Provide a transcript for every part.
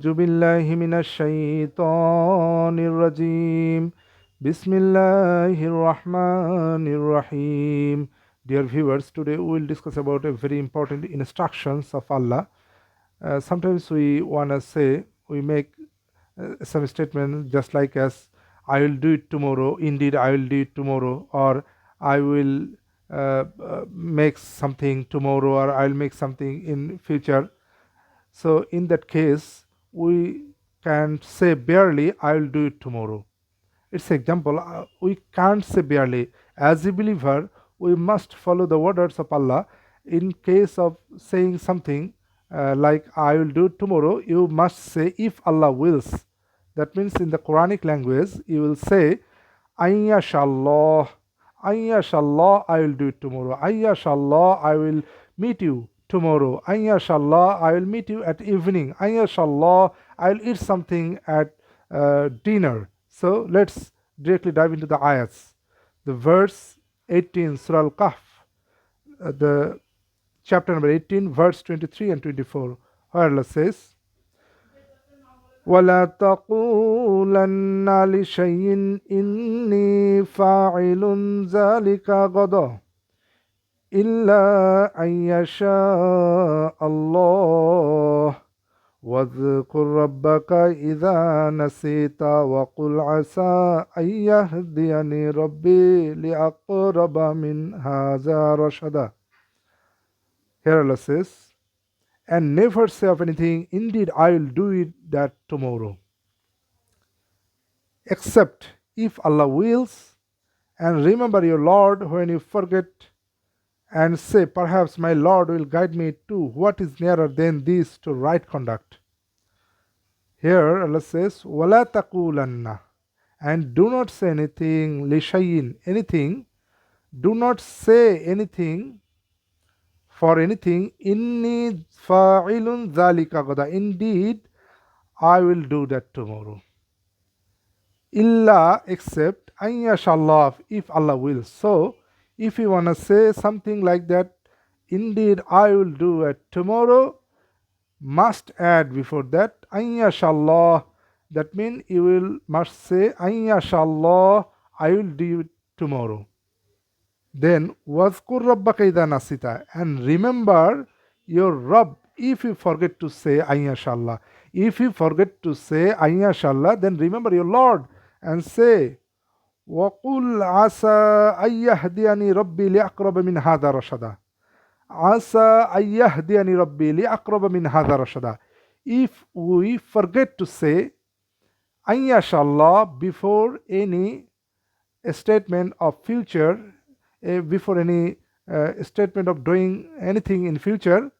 أعوذ بالله من الشيطان الرجيم بسم الله الرحمن الرحيم. Dear viewers, today we will discuss about a very important instructions of Allah. Sometimes we want to say, we make some statement just like as I will do it tomorrow, indeed I will do it tomorrow, or I will make something tomorrow, or I will make something in future. So in that case, we can say barely, I will do it tomorrow. It's example, we can't say barely. As a believer, we must follow the orders of Allah. In case of saying something like I will do it tomorrow, you must say if Allah wills. That means in the Quranic language, you will say, Ayyashallah, Ayyashallah, I will do it tomorrow. Ayyashallah, I will meet you tomorrow. Ayyashallah, I will meet you at evening. Ayyashallah, I will eat something at dinner. So let's directly dive into the ayats. The verse 18, Surah Al-Kahf, the chapter number 18, verse 23 and 24, where Allah says, وَلَا تَقُولَنَّ لِشَيْءٍ إِنِّي فَاعِلٌ ذَلِكَ غَدًا إِلَّا أَن يَشَاءَ اللَّهُ واذكر ربك إذا نسيت وقل عسى أن يهديني ربي لأقرب من هذا رشدا. Here Allah says, and never say of anything, indeed I will do it that tomorrow, except if Allah wills, and remember your Lord when you forget, and say, perhaps my Lord will guide me to what is nearer than this to right conduct. Here Allah says, وَلَا تَقُولَنَّ, and do not say anything, لِشَيْءٍ, anything, do not say anything for anything, إِنِّي فَاعِلٌ ذَلِكَ غَدًا, indeed I will do that tomorrow. Illa, except, أَن يَشَاءَ, if Allah wills. So, if you want to say something like that, indeed I will do it tomorrow, must add before that أن يشاء الله. That means you will must say أن يشاء الله, I will do it tomorrow. Then واذكر ربك إذا نسيت, and remember your Rabb if you forget to say أن يشاء الله. If you forget to say أن يشاء الله, then remember your Lord and say وقل عسى أن يهديني ربي لأقرب من هذا رشدا. Asa ayyahdiyani rabbi li'aqraba min hadha rashada. If we forget to say Ayyashallah before any statement of future, before any statement of doing anything in future,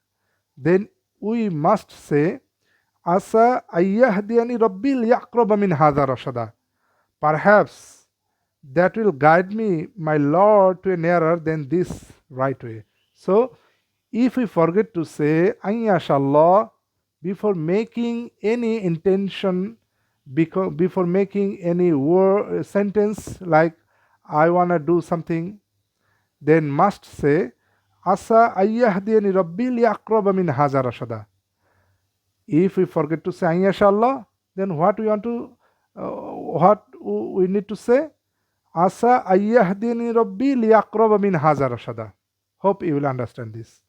then we must say Asa ayyahdiyani rabbi li'aqraba min hadha rashada. Perhaps that will guide me, my Lord, to a nearer than this right way. So, if we forget to say Ayyashallah before making any intention, before making any word sentence like I wanna do something, then must say Asa ayyahdiyani rabbi li'aqraba min hadha rashada. If we forget to say Ayyashallah, then what we want to what we need to say? Asa ayyahdini rabbi liyaqraba min hadha rashada. Hope you will understand this.